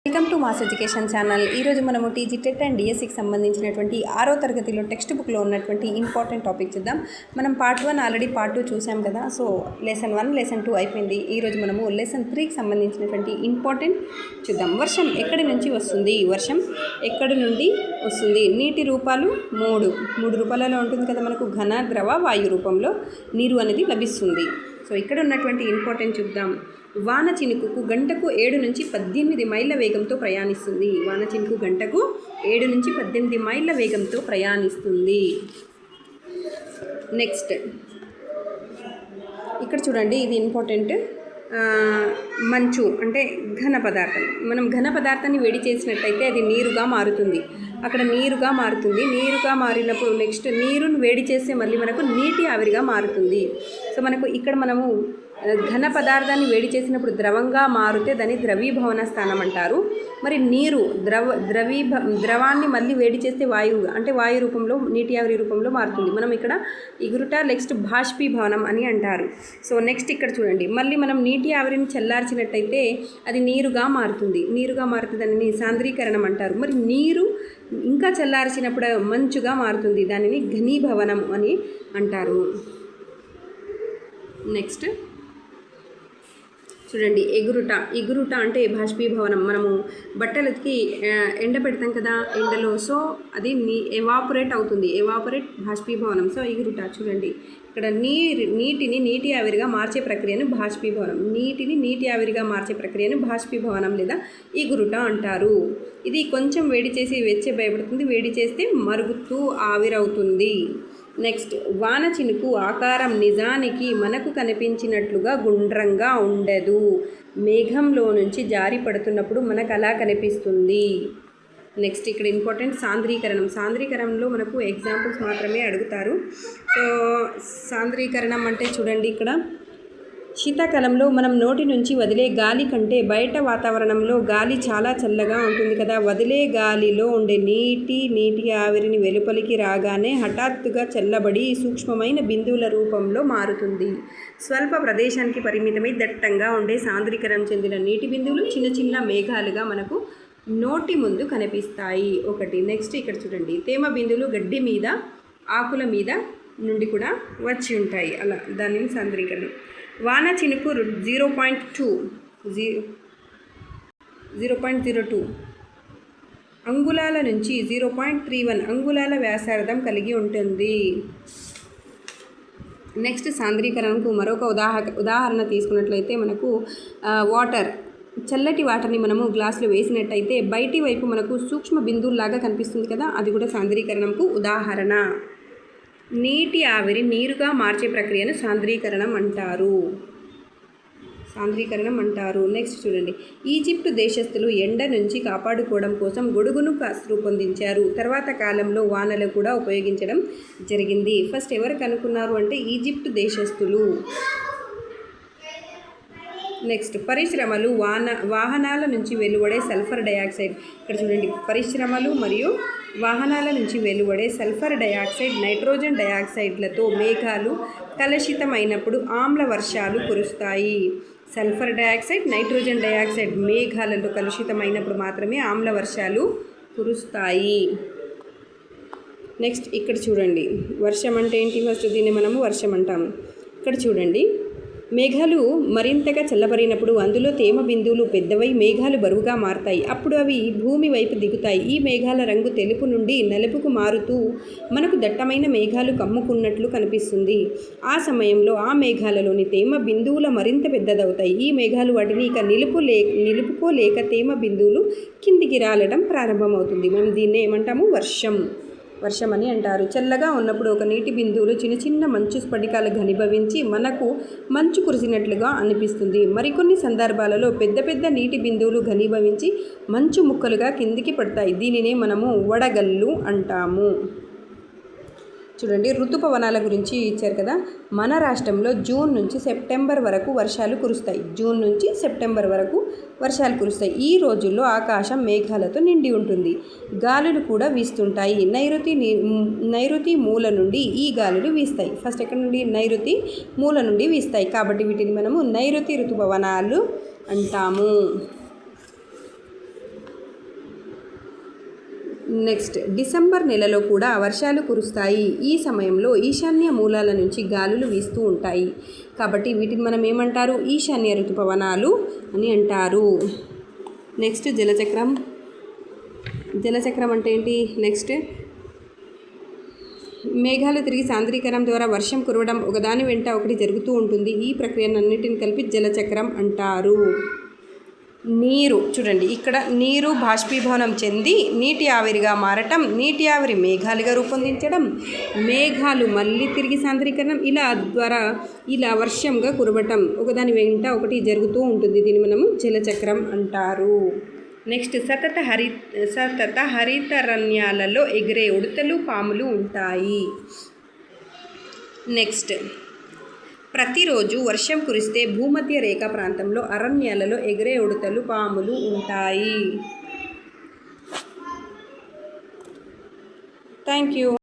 Welcome to mass education channel. ఈరోజు మనము TG TET and డిఎస్సికి సంబంధించినటువంటి 6వ తరగతిలో టెక్స్ట్ బుక్లో ఉన్నటువంటి ఇంపార్టెంట్ టాపిక్ చూద్దాం. మనం పార్ట్ 1 ఆల్రెడీ పార్ట్ 2 చూసాం కదా. సో లెసన్ 1 లెసన్ 2 అయిపోయింది. ఈరోజు మనము లెసన్ 3కి సంబంధించినటువంటి ఇంపార్టెంట్ చూద్దాం. వర్షం ఎక్కడి నుంచి వస్తుంది? వర్షం ఎక్కడి నుండి వస్తుంది? నీటి రూపాలు మూడు రూపాలలో ఉంటుంది కదా మనకు. ఘన, ద్రవ, వాయు రూపంలో నీరు అనేది లభిస్తుంది. సో ఇక్కడ ఉన్నటువంటి ఇంపార్టెంట్ చూద్దాం. వాన చినుకుకు గంటకు 7 నుంచి 18 మైళ్ళ వేగంతో ప్రయాణిస్తుంది. వాన చినుకు గంటకు 7 నుంచి 18 మైళ్ళ వేగంతో ప్రయాణిస్తుంది. నెక్స్ట్ ఇక్కడ చూడండి, ఇది ఇంపార్టెంట్. మంచు అంటే ఘన పదార్థం. మనం ఘన పదార్థాన్ని వేడి చేసినట్టయితే అది నీరుగా మారుతుంది. అక్కడ నీరుగా మారుతుంది. నీరుగా మారినప్పుడు నెక్స్ట్ నీరును వేడి చేస్తే మళ్ళీ మనకు నీటి ఆవిరిగా మారుతుంది. సో మనకు ఇక్కడ మనము ఘన పదార్థాన్ని వేడి చేసినప్పుడు ద్రవంగా మారితే దాన్ని ద్రవీభవన స్థానం అంటారు. మరి నీరు ద్రవాన్ని మళ్ళీ వేడి చేస్తే వాయువు అంటే వాయు రూపంలో, నీటి ఆవిరి రూపంలో మారుతుంది. మనం ఇక్కడ ఇగురుట, నెక్స్ట్ బాష్పీభవనం అని అంటారు. సో నెక్స్ట్ ఇక్కడ చూడండి, మళ్ళీ మనం నీటి ఆవిరిని చల్లార్చినట్టయితే అది నీరుగా మారుతుంది. నీరుగా మారుతుంది, దానిని సాంద్రీకరణం అంటారు. మరి నీరు ఇంకా చల్లార్చినప్పుడు మంచుగా మారుతుంది, దానిని ఘనీభవనం అని అంటారు. నెక్స్ట్ చూడండి, ఎగురుట అంటే బాష్పీభవనం. మనము బట్టలకి ఎండ పెడతాం కదా, ఎండలో. సో అది ఎవాపరేట్ అవుతుంది. ఎవాపరేట్ బాష్పీభవనం. సో ఎగురుట చూడండి, ఇక్కడ నీటిని నీటి ఆవిరిగా మార్చే ప్రక్రియను బాష్పీభవనం. నీటిని నీటి ఆవిరిగా మార్చే ప్రక్రియను బాష్పీభవనం లేదా ఎగురుట అంటారు. ఇది కొంచెం వేడి చేసి భయపడుతుంది. వేడి చేస్తే మరుగుతూ ఆవిరవుతుంది. నెక్స్ట్, వాన చినుకు ఆకారం నిజానికి మనకు కనిపించినట్లుగా గుండ్రంగా ఉండదు. మేఘంలో నుంచి జారి పడుతున్నప్పుడు మనకు అలా కనిపిస్తుంది. నెక్స్ట్ ఇక్కడ ఇంపార్టెంట్ సాంద్రీకరణం. సాంద్రీకరణంలో మనకు ఎగ్జాంపుల్స్ మాత్రమే అడుగుతారు. సో సాంద్రీకరణం అంటే చూడండి, ఇక్కడ శీతాకాలంలో మనం నోటి నుంచి వదిలే గాలి కంటే బయట వాతావరణంలో గాలి చాలా చల్లగా ఉంటుంది కదా. వదిలే గాలిలో ఉండే నీటి ఆవిరిని వెలుపలికి రాగానే హఠాత్తుగా చల్లబడి సూక్ష్మమైన బిందువుల రూపంలో మారుతుంది. స్వల్ప ప్రదేశానికి పరిమితమై దట్టంగా ఉండే సాంద్రీకరణం చెందిన నీటి బిందువులు చిన్న చిన్న మేఘాలుగా మనకు నోటి ముందు కనిపిస్తాయి. ఒకటి. నెక్స్ట్ ఇక్కడ చూడండి, తేమ బిందువులు గడ్డి మీద, ఆకుల మీద నుండి కూడా వచ్చి ఉంటాయి. అలా దానిని సాంద్రీకరణం. వాన చినుకు 0.02 అంగుళాల నుంచి 0.31 అంగుళాల వ్యాసార్థం కలిగి ఉంటుంది. నెక్స్ట్ సాంద్రీకరణకు మరొక ఉదాహరణ తీసుకున్నట్లయితే మనకు వాటర్, చల్లటి వాటర్ని మనము గ్లాసులో వేసినట్టయితే బయటి వైపు మనకు సూక్ష్మ బిందువులాగా కనిపిస్తుంది కదా, అది కూడా సాంద్రీకరణకు ఉదాహరణ. నీటి ఆవిరి నీరుగా మార్చే ప్రక్రియను సాంద్రీకరణం అంటారు. నెక్స్ట్ చూడండి, ఈజిప్టు దేశస్థులు ఎండ నుంచి కాపాడుకోవడం కోసం గొడుగును రూపొందించారు. తర్వాత కాలంలో వానలు కూడా ఉపయోగించడం జరిగింది. ఫస్ట్ ఎవరు కనుక్కున్నారు అంటే ఈజిప్టు దేశస్థులు. నెక్స్ట్, పరిశ్రమలు, వాహనాల నుంచి వెలువడే సల్ఫర్ డయాక్సైడ్. ఇక్కడ చూడండి, పరిశ్రమలు మరియు వాహనాల నుంచి వెలువడే సల్ఫర్ డయాక్సైడ్, నైట్రోజన్ డయాక్సైడ్లతో మేఘాలు కలుషితమైనప్పుడు ఆమ్ల వర్షాలు కురుస్తాయి. సల్ఫర్ డయాక్సైడ్, నైట్రోజన్ డయాక్సైడ్ మేఘాలతో కలుషితమైనప్పుడు మాత్రమే ఆమ్ల వర్షాలు కురుస్తాయి. నెక్స్ట్ ఇక్కడ చూడండి, వర్షం అంటే ఏంటి? ఫస్ట్ దీన్ని మనము వర్షం అంటాము. ఇక్కడ చూడండి, మేఘాలు మరింతగా చల్లబడినప్పుడు అందులో తేమ బిందువులు పెద్దవై మేఘాలు బరువుగా మారుతాయి. అప్పుడు అవి భూమి వైపు దిగుతాయి. ఈ మేఘాల రంగు తెలుపు నుండి నలుపుకు మారుతూ మనకు దట్టమైన మేఘాలు కమ్ముకున్నట్లు కనిపిస్తుంది. ఆ సమయంలో ఆ మేఘాలలోని తేమ బిందువులు మరింత పెద్దదవుతాయి. ఈ మేఘాలు వాటిని ఇక నిలుపుకోలేక తేమ బిందువులు కిందికి రాలడం ప్రారంభమవుతుంది. మనం దీన్ని ఏమంటాము? వర్షం అని అంటారు. చల్లగా ఉన్నప్పుడు ఒక నీటి బిందువులు చిన్న చిన్న మంచు స్ఫటికాలు ఘనీభవించి మనకు మంచు కురిసినట్లుగా అనిపిస్తుంది. మరికొన్ని సందర్భాలలో పెద్ద పెద్ద నీటి బిందువులు ఘనీభవించి మంచు ముక్కలుగా కిందికి పడతాయి. దీనినే మనము వడగళ్ళు అంటాము. చూడండి, ఋతుపవనాల గురించి ఇచ్చారు కదా. మన రాష్ట్రంలో జూన్ నుంచి సెప్టెంబర్ వరకు వర్షాలు కురుస్తాయి. ఈ రోజుల్లో ఆకాశం మేఘాలతో నిండి ఉంటుంది. గాలులు కూడా వీస్తుంటాయి. నైరుతి మూల నుండి ఈ గాలులు వీస్తాయి. ఫస్ట్ ఎక్కడ నుండి? నైరుతి మూల నుండి వీస్తాయి. కాబట్టి వీటిని మనము నైరుతి ఋతుపవనాలు అంటాము. నెక్స్ట్ డిసెంబర్ నెలలో కూడా వర్షాలు కురుస్తాయి. ఈ సమయంలో ఈశాన్య మూలాల నుంచి గాలులు వీస్తూ ఉంటాయి. కాబట్టి వీటిని మనం ఏమంటారు? ఈశాన్య ఋతుపవనాలు అని అంటారు. నెక్స్ట్ జలచక్రం. జలచక్రం అంటే ఏంటి? నెక్స్ట్ మేఘాలు తిరిగి సాంద్రీకరణం ద్వారా వర్షం కురవడం ఒకదాని వెంట ఒకటి జరుగుతూ ఉంటుంది. ఈ ప్రక్రియనన్నిటిని కలిపి జలచక్రం అంటారు. నీరు చూడండి, ఇక్కడ నీరు బాష్పీభవనం చెంది నీటి ఆవిరిగా మారటం, నీటి ఆవిరి మేఘాలుగా రూపొందించడం, మేఘాలు మళ్ళీ తిరిగి సాంద్రీకరణం ఇలా వర్షంగా కురవటం ఒకదాని వెంట ఒకటి జరుగుతూ ఉంటుంది. దీన్ని మనము జలచక్రం అంటారు. నెక్స్ట్ సతత హరితరణ్యాలలో ఎగిరే ఉడతలు, పాములు ఉంటాయి. నెక్స్ట్ ప్రతిరోజు వర్షం కురిస్తే భూమధ్య రేఖ ప్రాంతంలో అరణ్యాలలో ఎగిరే ఉడతలు, పాములు ఉంటాయి. Thank you.